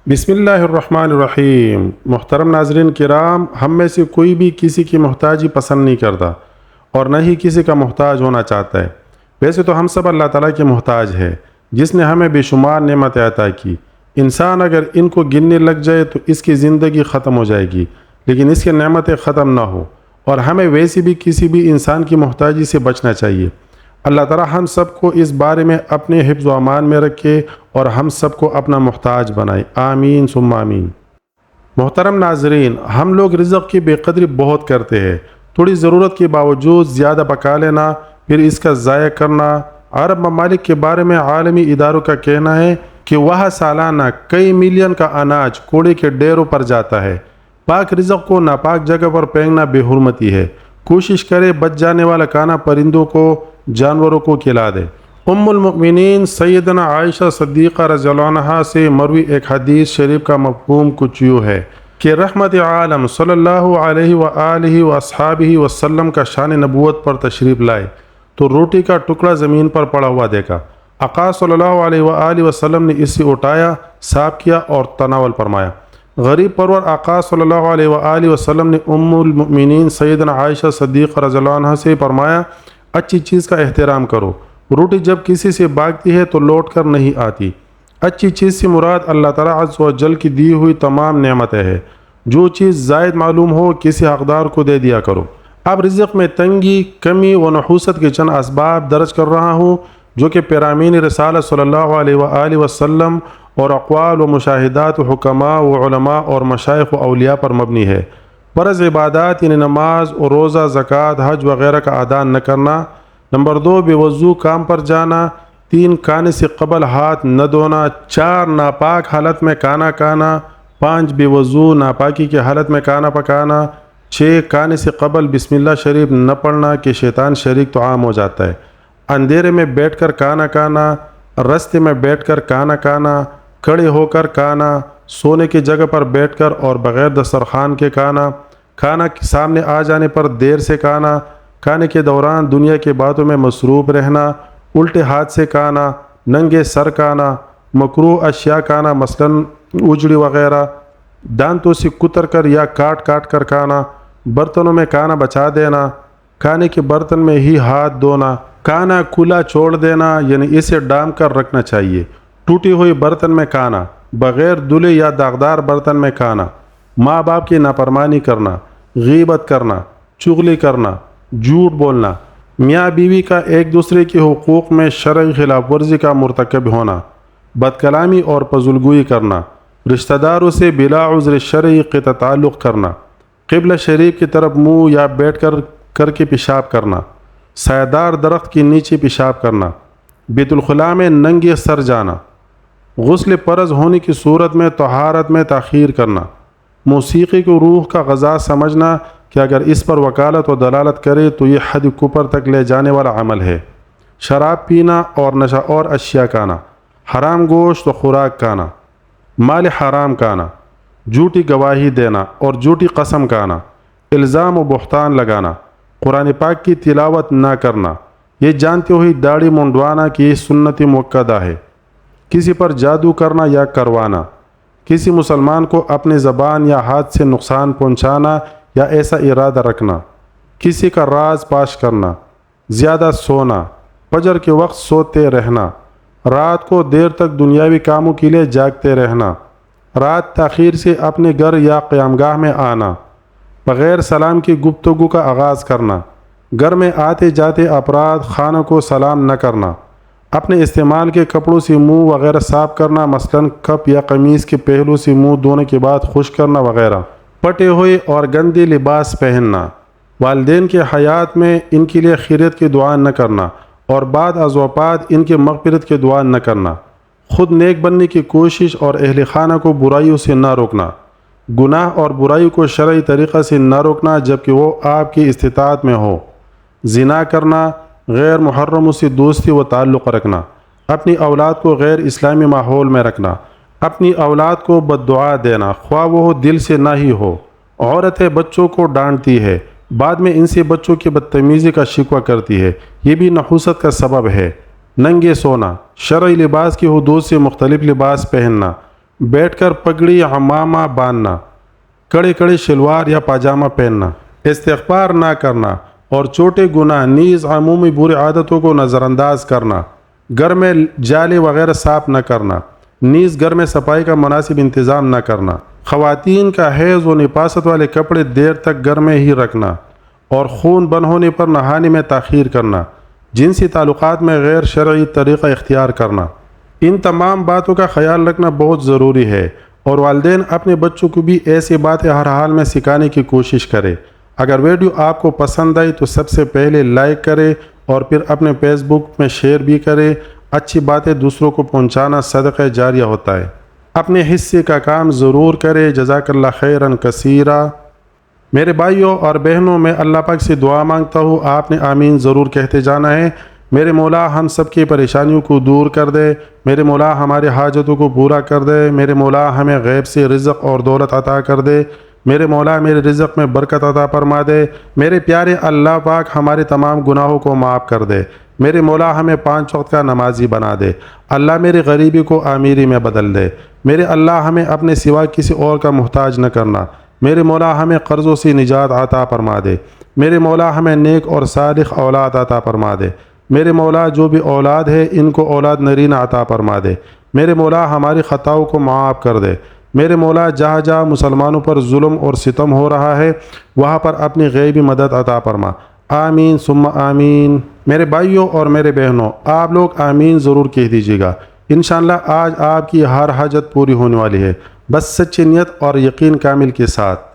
بسم اللہ الرحمن الرحیم۔ محترم ناظرین کرام، ہم میں سے کوئی بھی کسی کی محتاجی پسند نہیں کرتا اور نہ ہی کسی کا محتاج ہونا چاہتا ہے۔ ویسے تو ہم سب اللہ تعالیٰ کے محتاج ہیں، جس نے ہمیں بے شمار نعمتیں عطا کی۔ انسان اگر ان کو گننے لگ جائے تو اس کی زندگی ختم ہو جائے گی، لیکن اس کی نعمتیں ختم نہ ہو، اور ہمیں ویسے بھی کسی بھی انسان کی محتاجی سے بچنا چاہیے۔ اللہ تعالیٰ ہم سب کو اس بارے میں اپنے حفظ و امان میں رکھے اور ہم سب کو اپنا محتاج بنائے، آمین ثم آمین۔ محترم ناظرین، ہم لوگ رزق کی بے قدری بہت کرتے ہیں۔ تھوڑی ضرورت کے باوجود زیادہ پکا لینا، پھر اس کا ضائع کرنا۔ عرب ممالک کے بارے میں عالمی اداروں کا کہنا ہے کہ وہاں سالانہ کئی ملین کا اناج کوڑے کے ڈھیروں پر جاتا ہے۔ پاک رزق کو ناپاک جگہ پر پھینکنا بے حرمتی ہے۔ کوشش کرے بچ جانے والا کھانا پرندوں کو، جانوروں کو کھلا دے۔ ام المؤمنین سیدنا عائشہ صدیقہ رضی اللہ عنہا سے مروی ایک حدیث شریف کا مفہوم کچھ یوں ہے کہ رحمت عالم صلی اللہ علیہ وآلہ وصحابہ وسلم کا شان نبوت پر تشریف لائے تو روٹی کا ٹکڑا زمین پر پڑا ہوا دیکھا۔ آقا صلی اللہ علیہ وآلہ وسلم نے اسے اٹھایا، صاف کیا اور تناول فرمایا۔ غریب پرور آقا صلی اللہ علیہ وآلہ وسلم نے ام المؤمنین سیدنا عائشہ صدیقہ رضی اللہ عنہا سے فرمایا، اچھی چیز کا احترام کرو۔ روٹی جب کسی سے بھاگتی ہے تو لوٹ کر نہیں آتی۔ اچھی چیز سے مراد اللہ تعالیٰ عز و جل کی دی ہوئی تمام نعمتیں ہیں۔ جو چیز زائد معلوم ہو کسی حقدار کو دے دیا کرو۔ اب رزق میں تنگی، کمی و نحوست کے چند اسباب درج کر رہا ہوں جو کہ پیرامین رسالت صلی اللہ علیہ وآلہ وسلم اور اقوال و مشاہدات و حکماء و علماء اور مشائخ و اولیاء پر مبنی ہے۔ فرض عبادات یعنی نماز اور روزہ، زکوٰۃ، حج وغیرہ کا ادا نہ کرنا۔ نمبر 2، بے وضو کام پر جانا۔ 3، کھانے سے قبل ہاتھ نہ دھونا۔ 4، ناپاک حالت میں کھانا کھانا۔ 5، بے وضو ناپاکی کی حالت میں کھانا پکانا۔ 6، کھانے سے قبل بسم اللہ شریف نہ پڑھنا کہ شیطان شریک تو عام ہو جاتا ہے۔ اندھیرے میں بیٹھ کر کھانا کھانا، رستے میں بیٹھ کر کھانا کھانا، کھڑے ہو کر کھانا، سونے کی جگہ پر بیٹھ کر اور بغیر دسترخوان کے کھانا، کھانا سامنے آ جانے پر دیر سے کھانا، کھانے کے دوران دنیا کے باتوں میں مصروف رہنا، الٹے ہاتھ سے کھانا، ننگے سر کھانا، مکروہ اشیاء کھانا مثلاً اجڑی وغیرہ، دانتوں سے کتر کر یا کاٹ کاٹ کر کھانا، برتنوں میں کھانا بچا دینا، کھانے کے برتن میں ہی ہاتھ دھونا، کھانا کھلا چھوڑ دینا یعنی اسے ڈام کر رکھنا چاہیے، ٹوٹی ہوئی برتن میں کھانا، بغیر دھلے یا داغدار برتن میں کھانا، ماں باپ کی نافرمانی کرنا، غیبت کرنا، چغلی کرنا، جھوٹ بولنا، میاں بیوی کا ایک دوسرے کے حقوق میں شرعی خلاف ورزی کا مرتکب ہونا، بد کلامی اور فضولگوئی کرنا، رشتہ داروں سے بلا عذر شرعی قطع تعلق کرنا، قبلہ شریف کی طرف منہ یا بیٹھ کر کے پیشاب کرنا، سایہ دار درخت کے نیچے پیشاب کرنا، بیت الخلاء میں ننگے سر جانا، غسل فرض ہونے کی صورت میں طہارت میں تاخیر کرنا، موسیقی کو روح کا غذا سمجھنا کہ اگر اس پر وکالت و دلالت کرے تو یہ حد کفر تک لے جانے والا عمل ہے، شراب پینا اور نشہ اور اشیاء کھانا، حرام گوشت و خوراک کھانا، مال حرام کھانا، جھوٹی گواہی دینا اور جھوٹی قسم کھانا، الزام و بہتان لگانا، قرآن پاک کی تلاوت نہ کرنا، یہ جانتے ہوئے داڑھی منڈوانا کہ یہ سنت مؤکدہ ہے، کسی پر جادو کرنا یا کروانا، کسی مسلمان کو اپنے زبان یا ہاتھ سے نقصان پہنچانا یا ایسا ارادہ رکھنا، کسی کا راز پاش کرنا، زیادہ سونا، فجر کے وقت سوتے رہنا، رات کو دیر تک دنیاوی کاموں کے لیے جاگتے رہنا، رات تاخیر سے اپنے گھر یا قیام گاہ میں آنا، بغیر سلام کی گفتگو کا آغاز کرنا، گھر میں آتے جاتے افراد خانہ کو سلام نہ کرنا، اپنے استعمال کے کپڑوں سے منہ وغیرہ صاف کرنا مثلاً کپ یا قمیص کے پہلو سے منہ دھونے کے بعد خشک کرنا وغیرہ، پٹے ہوئے اور گندے لباس پہننا، والدین کے حیات میں ان کے لیے خیریت کی دعا نہ کرنا اور بعد از وفات ان کے مغفرت کی دعا نہ کرنا، خود نیک بننے کی کوشش اور اہل خانہ کو برائیوں سے نہ روکنا، گناہ اور برائی کو شرعی طریقہ سے نہ روکنا جبکہ وہ آپ کی استطاعت میں ہو، زنا کرنا، غیر محرموں سے دوستی و تعلق رکھنا، اپنی اولاد کو غیر اسلامی ماحول میں رکھنا، اپنی اولاد کو بد دعا دینا خواہ وہ دل سے نہ ہی ہو، عورتیں بچوں کو ڈانٹتی ہے بعد میں ان سے بچوں کی بدتمیزی کا شکوہ کرتی ہے، یہ بھی نحوست کا سبب ہے، ننگے سونا، شرعی لباس کی حدود سے مختلف لباس پہننا، بیٹھ کر پگڑی عمامہ باندھنا، کڑے کڑے شلوار یا پاجامہ پہننا، استغفار نہ کرنا اور چھوٹے گناہ نیز عمومی بری عادتوں کو نظر انداز کرنا، گھر میں جالے وغیرہ صاف نہ کرنا، نیز گھر میں صفائی کا مناسب انتظام نہ کرنا، خواتین کا حیض و نفاست والے کپڑے دیر تک گھر میں ہی رکھنا اور خون بند ہونے پر نہانے میں تاخیر کرنا، جنسی تعلقات میں غیر شرعی طریقہ اختیار کرنا، ان تمام باتوں کا خیال رکھنا بہت ضروری ہے، اور والدین اپنے بچوں کو بھی ایسی باتیں ہر حال میں سکھانے کی کوشش کرے۔ اگر ویڈیو آپ کو پسند آئی تو سب سے پہلے لائک کرے اور پھر اپنے فیس بک میں شیئر بھی کرے۔ اچھی باتیں دوسروں کو پہنچانا صدقہ جاریہ ہوتا ہے۔ اپنے حصے کا کام ضرور کرے۔ جزاک اللہ خیرا کثیرا۔ میرے بھائیوں اور بہنوں، میں اللہ پاک سے دعا مانگتا ہوں، آپ نے آمین ضرور کہتے جانا ہے۔ میرے مولا ہم سب کی پریشانیوں کو دور کر دے، میرے مولا ہمارے حاجتوں کو پورا کر دے، میرے مولا ہمیں غیب سے رزق اور دولت عطا کر دے، میرے مولا میرے رزق میں برکت عطا فرما دے، میرے پیارے اللہ پاک ہمارے تمام گناہوں کو معاف کر دے، میرے مولا ہمیں 5 وقت کا نمازی بنا دے، اللہ میری غریبی کو امیری میں بدل دے، میرے اللہ ہمیں اپنے سوا کسی اور کا محتاج نہ کرنا، میرے مولا ہمیں قرضوں سے نجات عطا فرما دے، میرے مولا ہمیں نیک اور صالح اولاد عطا فرما دے، میرے مولا جو بھی اولاد ہے ان کو اولاد نرینہ عطا فرما دے، میرے مولا ہماری خطاؤں کو معاف کر دے، میرے مولا جہاں جہاں مسلمانوں پر ظلم اور ستم ہو رہا ہے وہاں پر اپنی غیبی مدد عطا فرما۔ آمین ثم آمین۔ میرے بھائیوں اور میرے بہنوں، آپ لوگ آمین ضرور کہہ دیجیے گا۔ انشاءاللہ آج آپ کی ہر حاجت پوری ہونے والی ہے، بس سچی نیت اور یقین کامل کے ساتھ۔